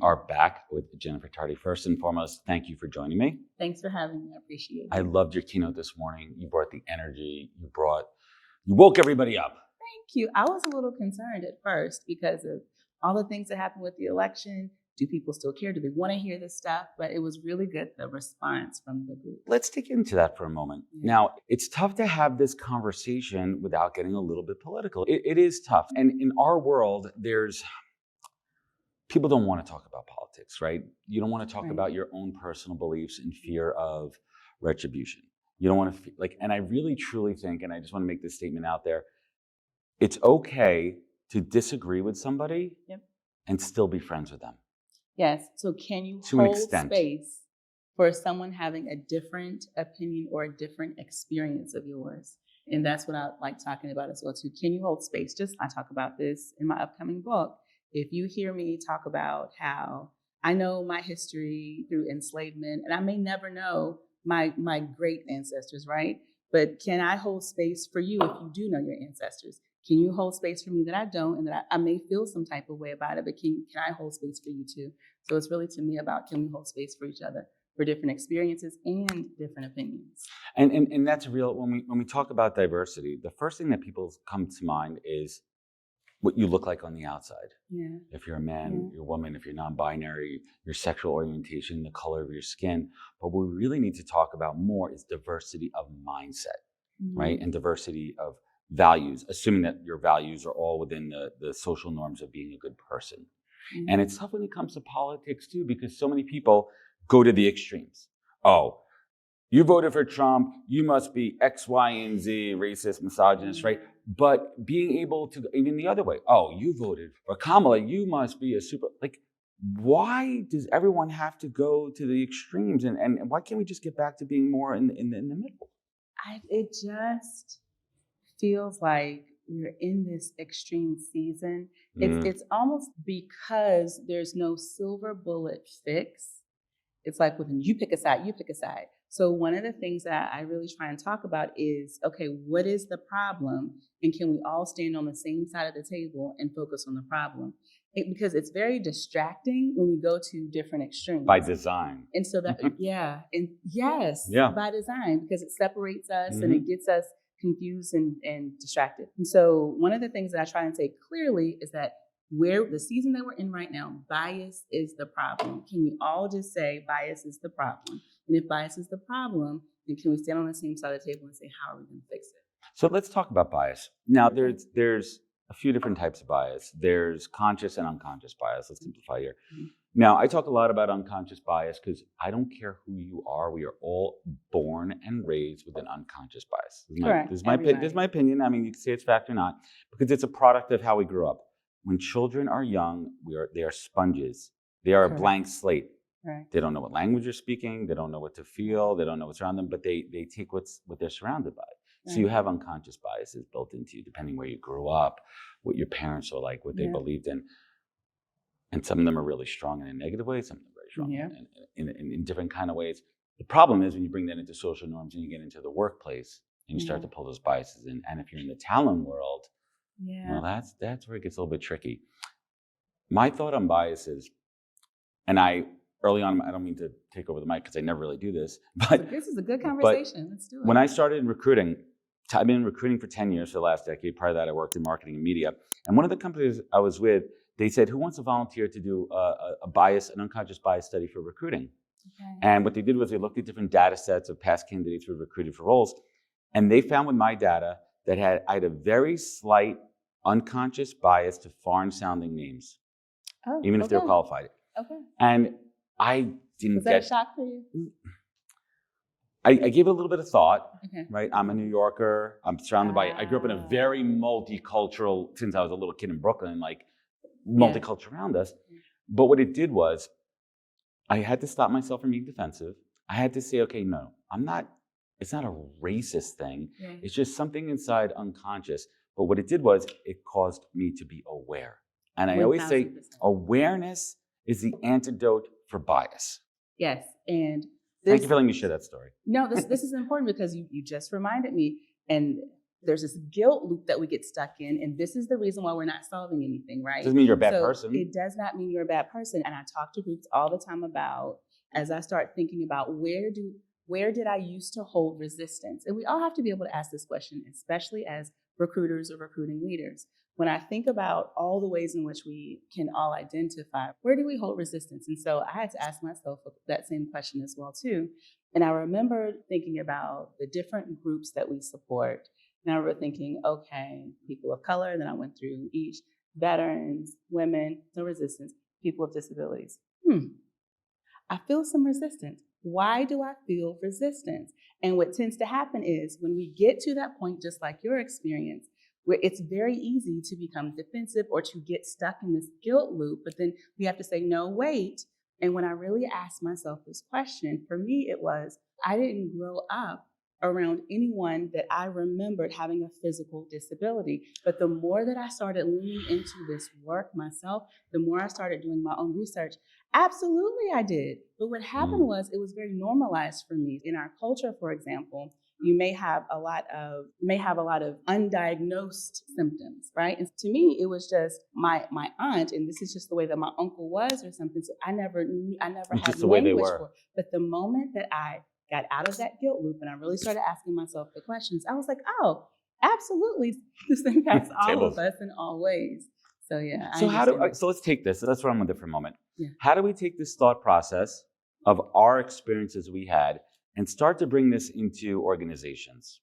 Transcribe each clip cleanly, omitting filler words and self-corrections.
are back with Jenn Tardy. First and foremost, thank you for joining me. Thanks for having me. I appreciate it. I loved your keynote this morning. You brought the energy. You woke everybody up. Thank you. I was a little concerned at first because of all the things that happened with the election. Do people still care? Do they want to hear this stuff? But it was really good, the response from the group. Let's dig into that for a moment. Yeah. Now, it's tough to have this conversation without getting a little bit political. It is tough. And in our world, people don't want to talk about politics, right? You don't want to talk about your own personal beliefs in fear of retribution. You don't want to and I really truly think, and I just want to make this statement out there, it's okay to disagree with somebody and still be friends with them. Yes. So can you hold space for someone having a different opinion or a different experience of yours? And that's what I like talking about as well too. Can you hold space? I talk about this in my upcoming book. If you hear me talk about how I know my history through enslavement, and I may never know my great ancestors, right? But can I hold space for you if you do know your ancestors? Can you hold space for me that I don't, and that I may feel some type of way about it, but can I hold space for you too? So it's really to me about, can we hold space for each other for different experiences and different opinions? And that's real. When we talk about diversity, the first thing that people come to mind is what you look like on the outside. Yeah. If you're a man, you're a woman, if you're non-binary, your sexual orientation, the color of your skin. But what we really need to talk about more is diversity of mindset, right? And diversity of values, assuming that your values are all within the social norms of being a good person. And it's tough when it comes to politics too, because so many people go to the extremes. Oh, you voted for Trump, you must be X, Y, and Z, racist, misogynist, right? But being able to, even the other way, oh, you voted for Kamala, you must be a super, why does everyone have to go to the extremes? And why can't we just get back to being more in the middle? It just feels like we're in this extreme season. It's almost because there's no silver bullet fix. It's like when you pick a side, you pick a side. So one of the things that I really try and talk about is, okay, what is the problem? And can we all stand on the same side of the table and focus on the problem? Because it's very distracting when we go to different extremes. By design. And so that, by design, because it separates us and it gets us confused and distracted. And so one of the things that I try and say clearly is that the season that we're in right now, bias is the problem. Can we all just say bias is the problem? And if bias is the problem, then can we stand on the same side of the table and say, how are we going to fix it? So let's talk about bias. Now, there's a few different types of bias. There's conscious and unconscious bias. Let's simplify here. Now, I talk a lot about unconscious bias because I don't care who you are. We are all born and raised with an unconscious bias. This is my opinion. I mean, you can say it's fact or not, because it's a product of how we grew up. When children are young, they are sponges. They are a blank slate. Right. They don't know what language you're speaking. They don't know what to feel. They don't know what's around them, but they take what they're surrounded by. Right. So you have unconscious biases built into you, depending where you grew up, what your parents are like, what they believed in. And some of them are really strong in a negative way. Some of them are very strong in different kind of ways. The problem is when you bring that into social norms and you get into the workplace and you start to pull those biases in. And if you're in the talent world, well, that's where it gets a little bit tricky. My thought on bias is, and early on, I don't mean to take over the mic because I never really do this, but this is a good conversation. Let's do it. When I started in recruiting, I've been in recruiting for 10 years for the last decade. Prior to that, I worked in marketing and media. And one of the companies I was with, they said, who wants to volunteer to do an unconscious bias study for recruiting? Okay. And what they did was they looked at different data sets of past candidates who were recruited for roles. And they found with my data that I had a very slight unconscious bias to foreign-sounding names, even if they were qualified. Okay. And I didn't Was that a shock for you? I gave it a little bit of thought, right? I'm a New Yorker. I'm surrounded I grew up in a very multicultural, since I was a little kid in Brooklyn, multicultural around us. But what it did was, I had to stop myself from being defensive. I had to say, okay, no, it's not a racist thing. Yeah. It's just something inside unconscious. But what it did was, it caused me to be aware. And I 1,000%. Always say, awareness is the antidote for bias. Yes, and thank you for letting me share that story. No, this is important because you just reminded me, and there's this guilt loop that we get stuck in, and this is the reason why we're not solving anything, right? Doesn't mean you're a bad person. It does not mean you're a bad person. And I talk to groups all the time about, as I start thinking about where did I used to hold resistance? And we all have to be able to ask this question, especially as recruiters or recruiting leaders. When I think about all the ways in which we can all identify, where do we hold resistance? And so I had to ask myself that same question as well, too. And I remember thinking about the different groups that we support. And I remember thinking, okay, people of color, and then I went through each, veterans, women, no resistance, people with disabilities. I feel some resistance. Why do I feel resistance? And what tends to happen is when we get to that point, just like your experience, where it's very easy to become defensive or to get stuck in this guilt loop, but then we have to say, no, wait. And when I really asked myself this question, for me, it was, I didn't grow up around anyone that I remembered having a physical disability. But the more that I started leaning into this work myself, the more I started doing my own research. Absolutely, I did. But what happened was it was very normalized for me. In our culture, for example, you may have a lot of undiagnosed symptoms, right? And to me, it was just my aunt, and this is just the way that my uncle was or something. So I never had language for it. But the moment that I got out of that guilt loop and I really started asking myself the questions, I was like, oh, absolutely, this impacts all of us in all ways. So yeah. So let's take this. Let's run with it for a moment. Yeah. How do we take this thought process of our experiences we had and start to bring this into organizations?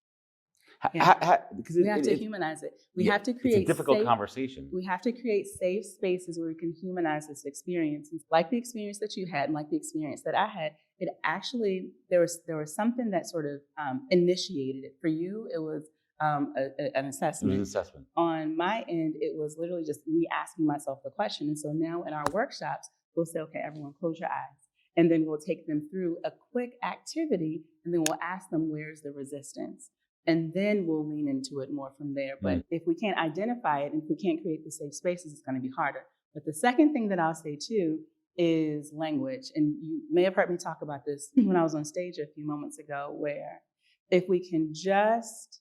Because we have to humanize it. We have to create it's a difficult conversation. We have to create safe spaces where we can humanize this experience. And like the experience that you had and like the experience that I had, it actually, there was something that sort of initiated it. For you, it was an assessment. It was an assessment. On my end, it was literally just me asking myself the question. And so now in our workshops, we'll say, okay, everyone close your eyes. And then we'll take them through a quick activity, and then we'll ask them, where's the resistance? And then we'll lean into it more from there. But if we can't identify it, and if we can't create the safe spaces, it's going to be harder. But the second thing that I'll say too is language. And you may have heard me talk about this when I was on stage a few moments ago, where if we can just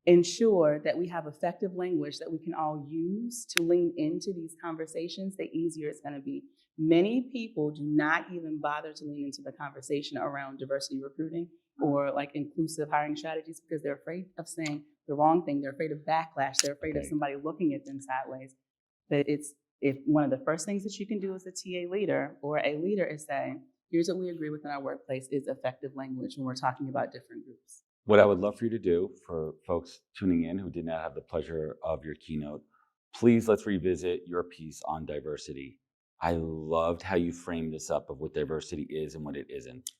ensure that we have effective language that we can all use to lean into these conversations, the easier it's going to be. Many people do not even bother to lean into the conversation around diversity recruiting or like inclusive hiring strategies because they're afraid of saying the wrong thing. They're afraid of backlash. They're afraid of somebody looking at them sideways. But if one of the first things that you can do as a TA leader or a leader is say, here's what we agree with in our workplace is effective language when we're talking about different groups. What I would love for you to do for folks tuning in who did not have the pleasure of your keynote, please let's revisit your piece on diversity. I loved how you framed this up of what diversity is and what it isn't.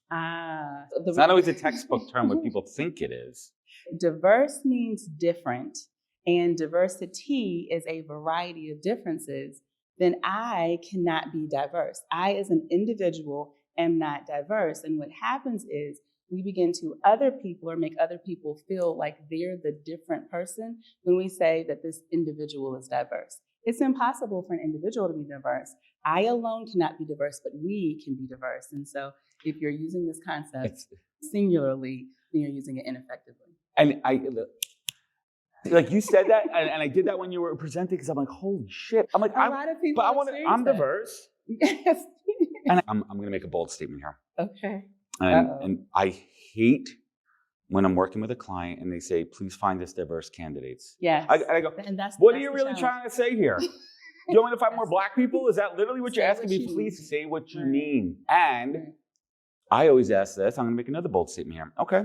It's not always a textbook term what people think it is. Diverse means different, and diversity is a variety of differences. Then I cannot be diverse. I, as an individual, am not diverse. And what happens is we begin to other people or make other people feel like they're the different person when we say that this individual is diverse. It's impossible for an individual to be diverse. I alone cannot be diverse, but we can be diverse. And so if you're using this concept singularly, then you're using it ineffectively. And like you said that, and I did that when you were presenting because I'm like, holy shit. I'm like, I'm diverse. Yes. And I'm going to make a bold statement here. Okay. And I hate when I'm working with a client and they say, please find us diverse candidates. Yeah. I go, what are you really trying to say here? You want me to find more Black people? Is that literally what you're asking me? Please say what you mean. And I always ask this. I'm going to make another bold statement here. Okay.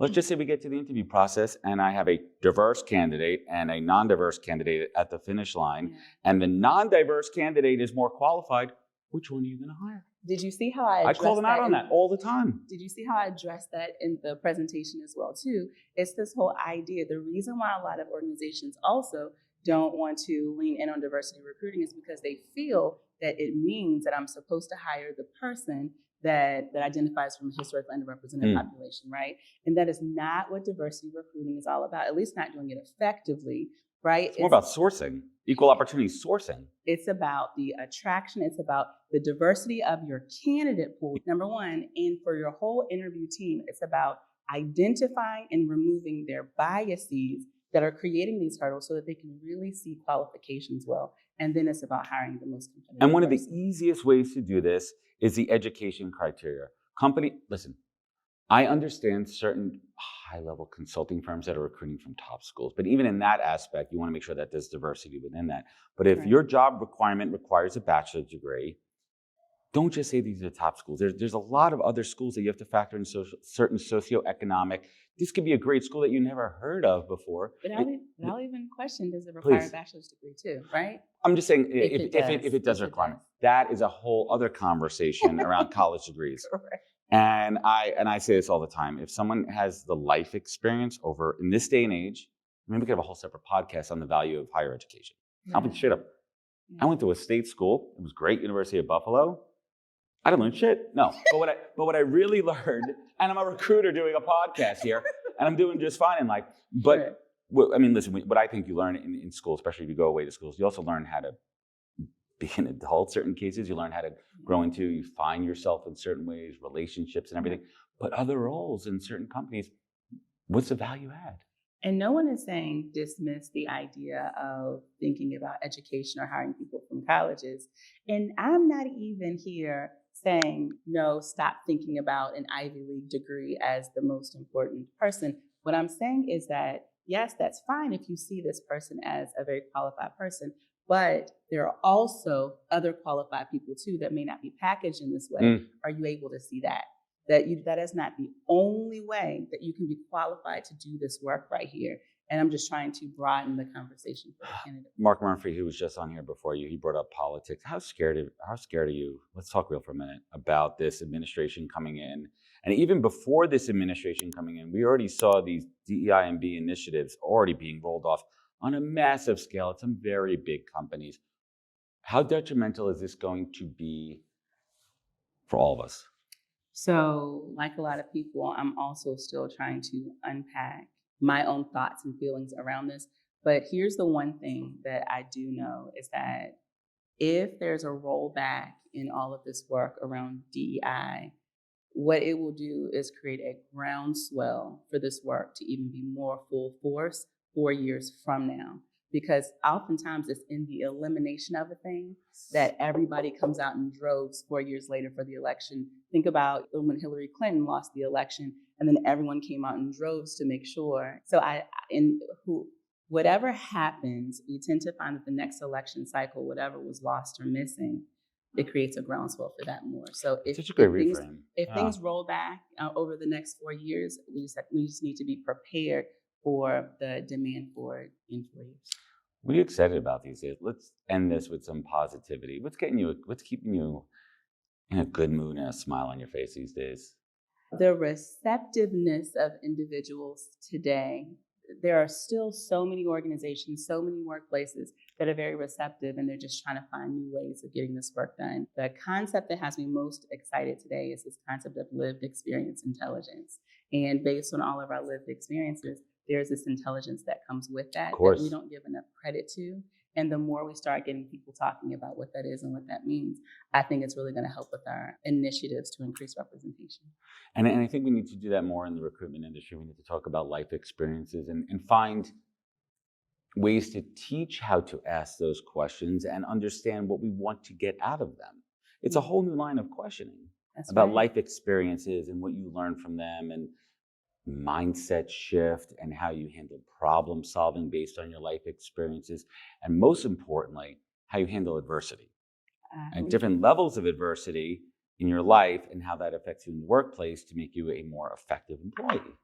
Let's just say we get to the interview process and I have a diverse candidate and a non-diverse candidate at the finish line. Yeah. And the non-diverse candidate is more qualified. Which one are you going to hire? Did you see how I call them out on that all the time. Did you see how I addressed that in the presentation as well, too? It's this whole idea. The reason why a lot of organizations also don't want to lean in on diversity recruiting is because they feel that it means that I'm supposed to hire the person that identifies from a historically underrepresented population, right? And that is not what diversity recruiting is all about, at least not doing it effectively, right? It's more about sourcing, equal opportunity sourcing. It's about the attraction. It's about the diversity of your candidate pool, number one. And for your whole interview team, it's about identifying and removing their biases that are creating these hurdles so that they can really see qualifications well. And then it's about hiring the most competitive And one of the person. easiest ways to do this is the education criteria. Listen, I understand certain high-level consulting firms that are recruiting from top schools, but even in that aspect, you want to make sure that there's diversity within that. But if your job requirement requires a bachelor's degree, don't just say these are the top schools. There's a lot of other schools that you have to factor in certain socioeconomic. This could be a great school that you never heard of before. But I'll even question, does it require a bachelor's degree too, right? I'm just saying, if it does require, that is a whole other conversation around college degrees. Correct. And I say this all the time. If someone has the life experience over in this day and age, maybe we could have a whole separate podcast on the value of higher education. I'll be straight up. I went to a state school. It was great, University of Buffalo. I didn't learn shit. No. But what I really learned, and I'm a recruiter doing a podcast here, and I'm doing just fine in life. But I mean, listen, what I think you learn in school, especially if you go away to schools, you also learn how to be an adult. Certain cases, you learn how to grow into. You find yourself in certain ways, relationships and everything. But other roles in certain companies, what's the value add? And no one is saying dismiss the idea of thinking about education or hiring people from colleges. And I'm not even here saying, no, stop thinking about an Ivy League degree as the most important person. What I'm saying is that, yes, that's fine if you see this person as a very qualified person, but there are also other qualified people too that may not be packaged in this way. Are you able to see that? That is not the only way that you can be qualified to do this work right here. And I'm just trying to broaden the conversation for the candidate. Mark Murphy, who was just on here before you, he brought up politics. How scared are you? Let's talk real for a minute about this administration coming in. And even before this administration coming in, we already saw these DEI and B initiatives already being rolled off on a massive scale at some very big companies. How detrimental is this going to be for all of us? So, like a lot of people, I'm also still trying to unpack my own thoughts and feelings around this. But here's the one thing that I do know is that if there's a rollback in all of this work around DEI, what it will do is create a groundswell for this work to even be more full force 4 years from now. Because oftentimes it's in the elimination of a thing that everybody comes out in droves 4 years later for the election. Think about when Hillary Clinton lost the election and then everyone came out in droves to make sure. So whatever happens, we tend to find that the next election cycle, whatever was lost or missing, it creates a groundswell for that more. So if things roll back over the next 4 years, we just need to be prepared for the demand for it in 4 years. What are you excited about these days? Let's end this with some positivity. What's keeping you in a good mood and a smile on your face these days? The receptiveness of individuals today. There are still so many organizations, so many workplaces that are very receptive, and they're just trying to find new ways of getting this work done. The concept that has me most excited today is this concept of lived experience intelligence. And based on all of our lived experiences, there's this intelligence that comes with that we don't give enough credit to. And the more we start getting people talking about what that is and what that means, I think it's really going to help with our initiatives to increase representation. And I think we need to do that more in the recruitment industry. We need to talk about life experiences and find ways to teach how to ask those questions and understand what we want to get out of them. It's a whole new line of questioning about life experiences and what you learn from them, and mindset shift and how you handle problem solving based on your life experiences, and most importantly, how you handle adversity and different levels of adversity in your life and how that affects you in the workplace to make you a more effective employee.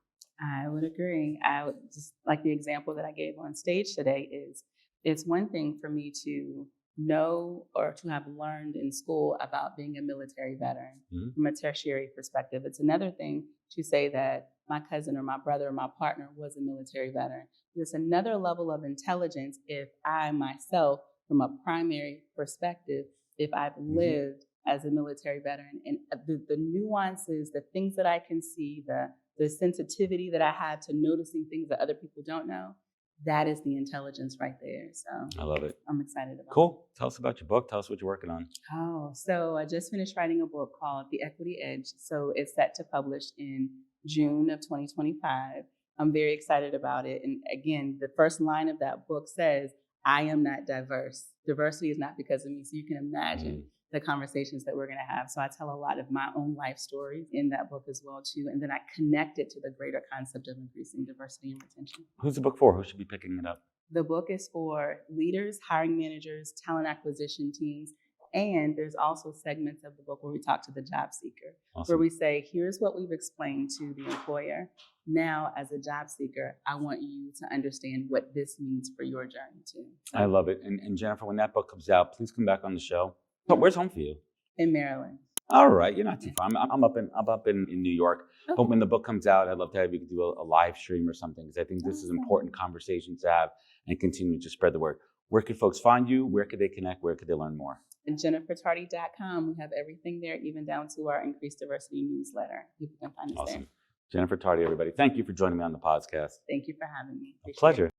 I would agree. I would just like the example that I gave on stage today is it's one thing for me to know or to have learned in school about being a military veteran from a tertiary perspective. It's another thing to say that my cousin or my brother or my partner was a military veteran. There's another level of intelligence if I myself, from a primary perspective, if I've lived as a military veteran, and the nuances, the things that I can see, the sensitivity that I have to noticing things that other people don't know, that is the intelligence right there. So I love it. I'm excited about it. Cool. Tell us about your book. Tell us what you're working on. Oh, so I just finished writing a book called The Equity Edge. So it's set to publish in June of 2025. I'm very excited about it. And again, the first line of that book says, I am not diverse. Diversity is not because of me. So you can imagine the conversations that we're going to have. So I tell a lot of my own life stories in that book as well, too. And then I connect it to the greater concept of increasing diversity and retention. Who's the book for? Who should be picking it up? The book is for leaders, hiring managers, talent acquisition teams. And there's also segments of the book where we talk to the job seeker, where we say, here's what we've explained to the employer. Now, as a job seeker, I want you to understand what this means for your journey, too. So, I love it. And Jennifer, when that book comes out, please come back on the show. So where's home for you? In Maryland. All right, you're not too far. I'm up in New York. Okay. But when the book comes out, I'd love to have you do a live stream or something, because I think this is important conversations to have and continue to spread the word. Where could folks find you? Where could they connect? Where could they learn more? JenniferTardy.com. We have everything there, even down to our Increased Diversity newsletter. People can find us there. Jennifer Tardy, everybody. Thank you for joining me on the podcast. Thank you for having me. A pleasure.